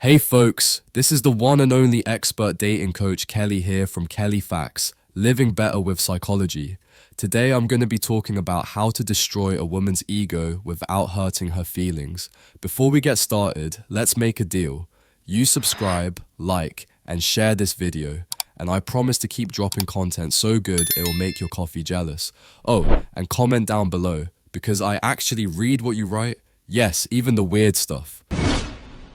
Hey folks, this is the one and only expert dating coach Kelly here from Kelly Facts, Living Better with Psychology. Today I'm going to be talking about how to destroy a woman's ego without hurting her feelings. Before we get started, let's make a deal. You subscribe, like, and share this video. And I promise to keep dropping content so good it will make your coffee jealous. Oh, and comment down below, because I actually read what you write. Yes, even the weird stuff.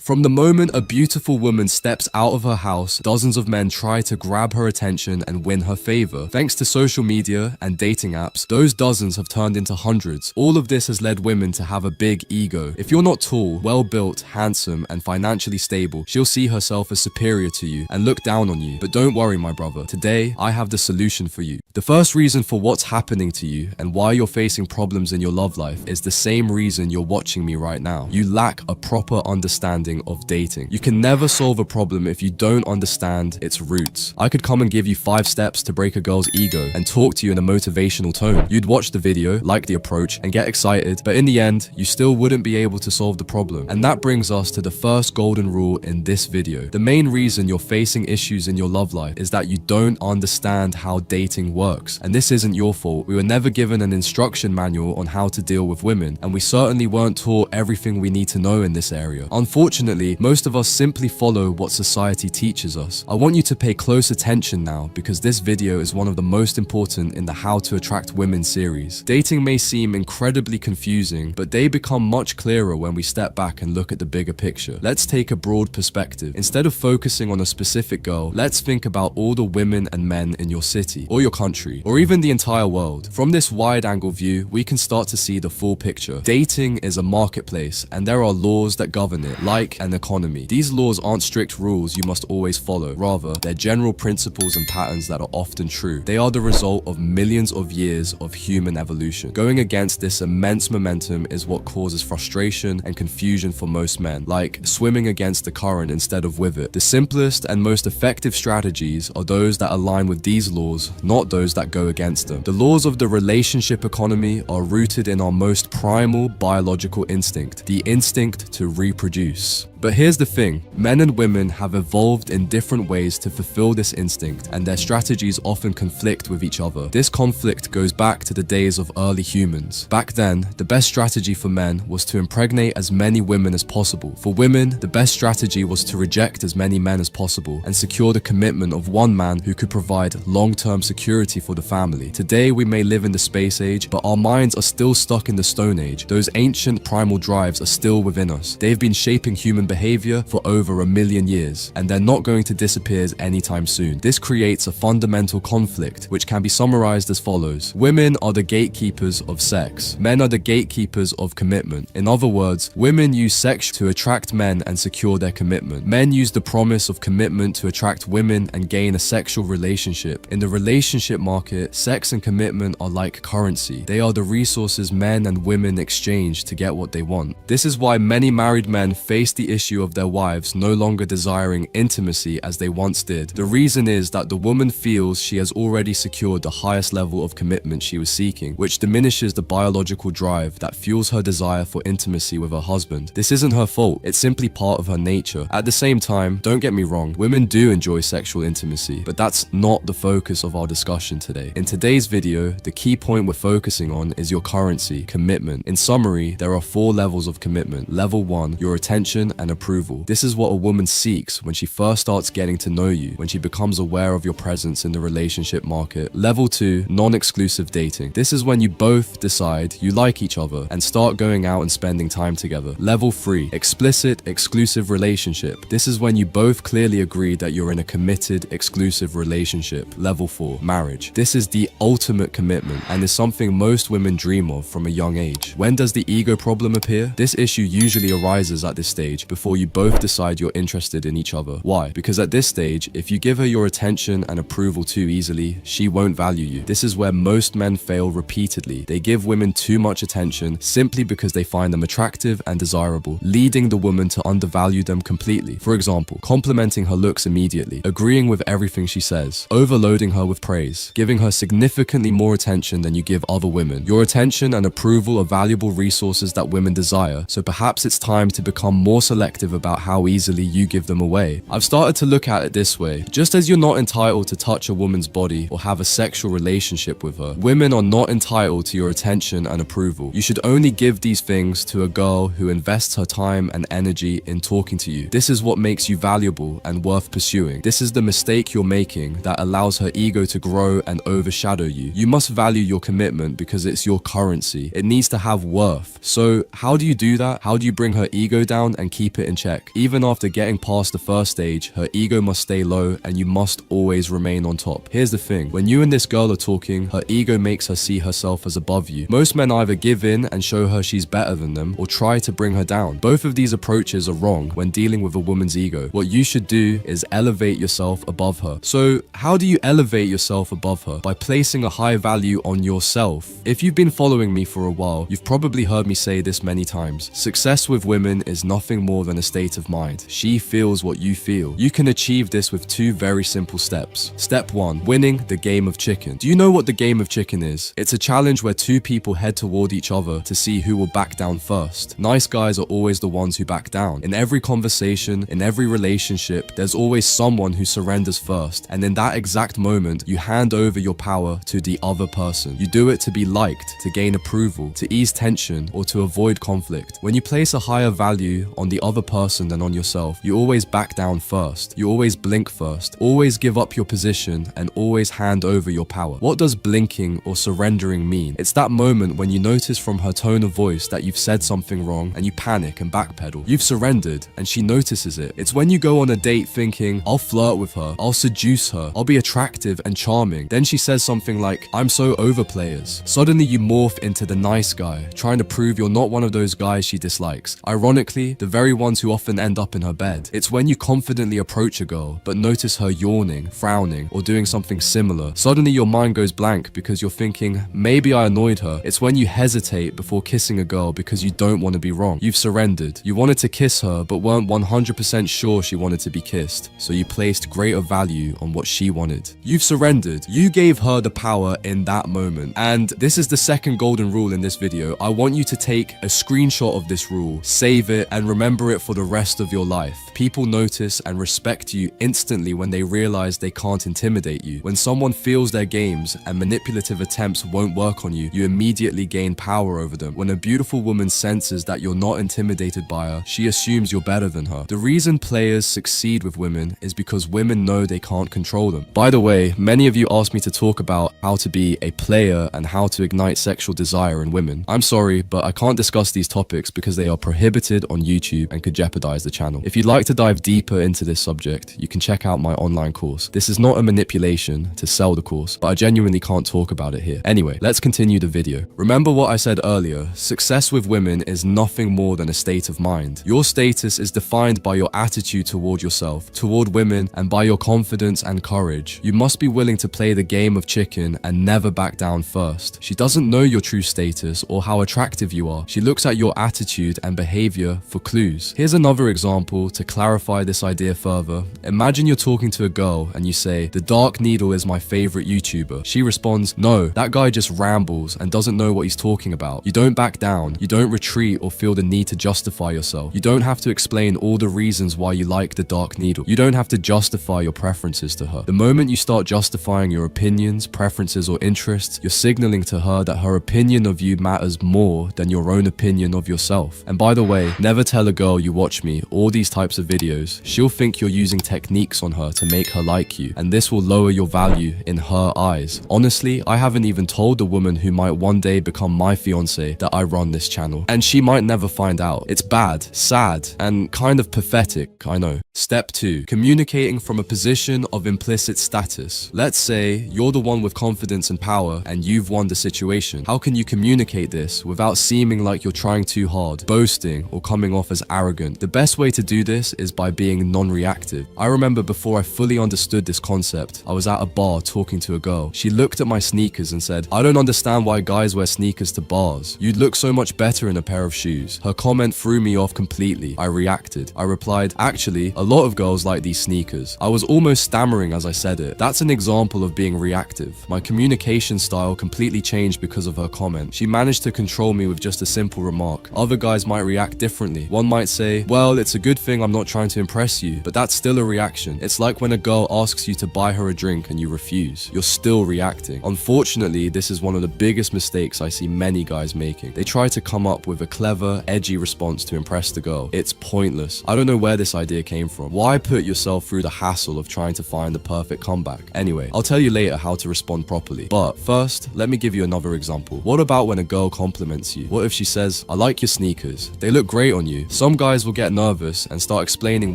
From the moment a beautiful woman steps out of her house, dozens of men try to grab her attention and win her favor. Thanks to social media and dating apps, those dozens have turned into hundreds. All of this has led women to have a big ego. If you're not tall, well-built, handsome, and financially stable, she'll see herself as superior to you and look down on you. But don't worry, my brother. Today, I have the solution for you. The first reason for what's happening to you and why you're facing problems in your love life is the same reason you're watching me right now. You lack a proper understanding of dating. You can never solve a problem if you don't understand its roots. I could come and give you 5 steps to break a girl's ego and talk to you in a motivational tone. You'd watch the video, like the approach, and get excited, but in the end, you still wouldn't be able to solve the problem. And that brings us to the first golden rule in this video. The main reason you're facing issues in your love life is that you don't understand how dating works. And this isn't your fault. We were never given an instruction manual on how to deal with women, and we certainly weren't taught everything we need to know in this area. Unfortunately, most of us simply follow what society teaches us. I want you to pay close attention now because this video is one of the most important in the How to Attract Women series. Dating may seem incredibly confusing, but they become much clearer when we step back and look at the bigger picture. Let's take a broad perspective. Instead of focusing on a specific girl, let's think about all the women and men in your city, or your country, or even the entire world. From this wide-angle view, we can start to see the full picture. Dating is a marketplace, and there are laws that govern it, like an economy. These laws aren't strict rules you must always follow. Rather, they're general principles and patterns that are often true. They are the result of millions of years of human evolution. Going against this immense momentum is what causes frustration and confusion for most men, like swimming against the current instead of with it. The simplest and most effective strategies are those that align with these laws, not those that go against them. The laws of the relationship economy are rooted in our most primal biological instinct, the instinct to reproduce. But here's the thing, men and women have evolved in different ways to fulfill this instinct, and their strategies often conflict with each other. This conflict goes back to the days of early humans. Back then, the best strategy for men was to impregnate as many women as possible. For women, the best strategy was to reject as many men as possible and secure the commitment of one man who could provide long-term security for the family. Today, we may live in the space age, but our minds are still stuck in the Stone Age. Those ancient primal drives are still within us. They've been shaping human behavior for over 1 million years, and they're not going to disappear anytime soon. This creates a fundamental conflict, which can be summarized as follows. Women are the gatekeepers of sex. Men are the gatekeepers of commitment. In other words, women use sex to attract men and secure their commitment. Men use the promise of commitment to attract women and gain a sexual relationship. In the relationship market, sex and commitment are like currency. They are the resources men and women exchange to get what they want. This is why many married men face the issue of their wives no longer desiring intimacy as they once did. The reason is that the woman feels she has already secured the highest level of commitment she was seeking, which diminishes the biological drive that fuels her desire for intimacy with her husband. This isn't her fault, it's simply part of her nature. At the same time, don't get me wrong, women do enjoy sexual intimacy, but that's not the focus of our discussion today. In today's video, the key point we're focusing on is your currency, commitment. In summary, there are 4 levels of commitment. Level 1, your attention and approval. This is what a woman seeks when she first starts getting to know you, when she becomes aware of your presence in the relationship market. Level 2, non-exclusive dating. This is when you both decide you like each other and start going out and spending time together. Level 3, explicit, exclusive relationship. This is when you both clearly agree that you're in a committed, exclusive relationship. Level 4, marriage. This is the ultimate commitment and is something most women dream of from a young age. When does the ego problem appear? This issue usually arises at this stage before you both decide you're interested in each other. Why? Because at this stage, if you give her your attention and approval too easily, she won't value you. This is where most men fail repeatedly. They give women too much attention simply because they find them attractive and desirable, leading the woman to undervalue them completely. For example, complimenting her looks immediately, agreeing with everything she says, overloading her with praise, giving her significantly more attention than you give other women. Your attention and approval are valuable resources that women desire, so perhaps it's time to become more selective selective about how easily you give them away. I've started to look at it this way. Just as you're not entitled to touch a woman's body or have a sexual relationship with her, women are not entitled to your attention and approval. You should only give these things to a girl who invests her time and energy in talking to you. This is what makes you valuable and worth pursuing. This is the mistake you're making that allows her ego to grow and overshadow you. You must value your commitment because it's your currency. It needs to have worth. So how do you do that? How do you bring her ego down and keep it in check? Even after getting past the first stage, her ego must stay low and you must always remain on top. Here's the thing, when you and this girl are talking, her ego makes her see herself as above you. Most men either give in and show her she's better than them or try to bring her down. Both of these approaches are wrong when dealing with a woman's ego. What you should do is elevate yourself above her. So how do you elevate yourself above her? By placing a high value on yourself. If you've been following me for a while, you've probably heard me say this many times. Success with women is nothing more than a state of mind. She feels what you feel. You can achieve this with two very simple steps. Step 1, winning the game of chicken. Do you know what the game of chicken is? It's a challenge where two people head toward each other to see who will back down first. Nice guys are always the ones who back down. In every conversation, in every relationship, there's always someone who surrenders first, and in that exact moment, you hand over your power to the other person. You do it to be liked, to gain approval, to ease tension, or to avoid conflict. When you place a higher value on the other person than on yourself, you always back down first. You always blink first, always give up your position, and always hand over your power. What does blinking or surrendering mean? It's that moment when you notice from her tone of voice that you've said something wrong and you panic and backpedal. You've surrendered and she notices it. It's when you go on a date thinking, I'll flirt with her, I'll seduce her, I'll be attractive and charming. Then she says something like, I'm so over players. Suddenly you morph into the nice guy, trying to prove you're not one of those guys she dislikes. Ironically, the very ones who often end up in her bed. It's when you confidently approach a girl, but notice her yawning, frowning, or doing something similar. Suddenly your mind goes blank because you're thinking, maybe I annoyed her. It's when you hesitate before kissing a girl because you don't want to be wrong. You've surrendered. You wanted to kiss her, but weren't 100% sure she wanted to be kissed, so you placed greater value on what she wanted. You've surrendered. You gave her the power in that moment. And this is the second golden rule in this video. I want you to take a screenshot of this rule, save it, and remember it for the rest of your life. People notice and respect you instantly when they realize they can't intimidate you. When someone feels their games and manipulative attempts won't work on you, you immediately gain power over them. When a beautiful woman senses that you're not intimidated by her, she assumes you're better than her. The reason players succeed with women is because women know they can't control them. By the way, many of you asked me to talk about how to be a player and how to ignite sexual desire in women. I'm sorry, but I can't discuss these topics because they are prohibited on YouTube and could jeopardize the channel. If you'd like to dive deeper into this subject, you can check out my online course. This is not a manipulation to sell the course, but I genuinely can't talk about it here. Anyway, let's continue the video. Remember what I said earlier, success with women is nothing more than a state of mind. Your status is defined by your attitude toward yourself, toward women, and by your confidence and courage. You must be willing to play the game of chicken and never back down first. She doesn't know your true status or how attractive you are. She looks at your attitude and behavior for clues. Here's another example to clarify this idea further. Imagine you're talking to a girl and you say, "The Dark Needle is my favorite YouTuber." She responds, "No, that guy just rambles and doesn't know what he's talking about." You don't back down. You don't retreat or feel the need to justify yourself. You don't have to explain all the reasons why you like The Dark Needle. You don't have to justify your preferences to her. The moment you start justifying your opinions, preferences, or interests, you're signaling to her that her opinion of you matters more than your own opinion of yourself. And by the way, never tell a girl you watch me or these types of videos. She'll think you're using techniques on her to make her like you, and this will lower your value in her eyes. Honestly, I haven't even told the woman who might one day become my fiance that I run this channel, and she might never find out. It's bad, sad, and kind of pathetic, I know. Step 2. Communicating from a position of implicit status. Let's say you're the one with confidence and power and you've won the situation. How can you communicate this without seeming like you're trying too hard, boasting, or coming off as arrogant? The best way to do this this is by being non-reactive. I remember before I fully understood this concept, I was at a bar talking to a girl. She looked at my sneakers and said, "I don't understand why guys wear sneakers to bars. You'd look so much better in a pair of shoes." Her comment threw me off completely. I reacted. I replied, "Actually, a lot of girls like these sneakers." I was almost stammering as I said it. That's an example of being reactive. My communication style completely changed because of her comment. She managed to control me with just a simple remark. Other guys might react differently. One might say, "Well, it's a good thing I'm not trying to impress you," but that's still a reaction. It's like when a girl asks you to buy her a drink and you refuse. You're still reacting. Unfortunately, this is one of the biggest mistakes I see many guys making. They try to come up with a clever, edgy response to impress the girl. It's pointless. I don't know where this idea came from. Why put yourself through the hassle of trying to find the perfect comeback? Anyway, I'll tell you later how to respond properly. But first, let me give you another example. What about when a girl compliments you? What if she says, "I like your sneakers. They look great on you." Some guys will get nervous and start explaining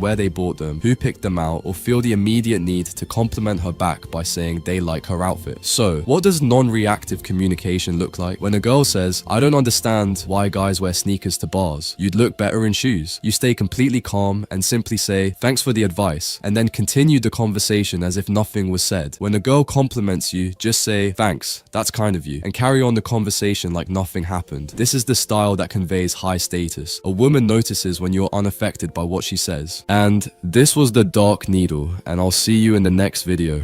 where they bought them, who picked them out, or feel the immediate need to compliment her back by saying they like her outfit. So, what does non-reactive communication look like? When a girl says, "I don't understand why guys wear sneakers to bars. You'd look better in shoes." You stay completely calm and simply say, "Thanks for the advice," and then continue the conversation as if nothing was said. When a girl compliments you, just say, "Thanks, that's kind of you," and carry on the conversation like nothing happened. This is the style that conveys high status. A woman notices when you're unaffected by what she says. And this was the Dark Needle, and I'll see you in the next video.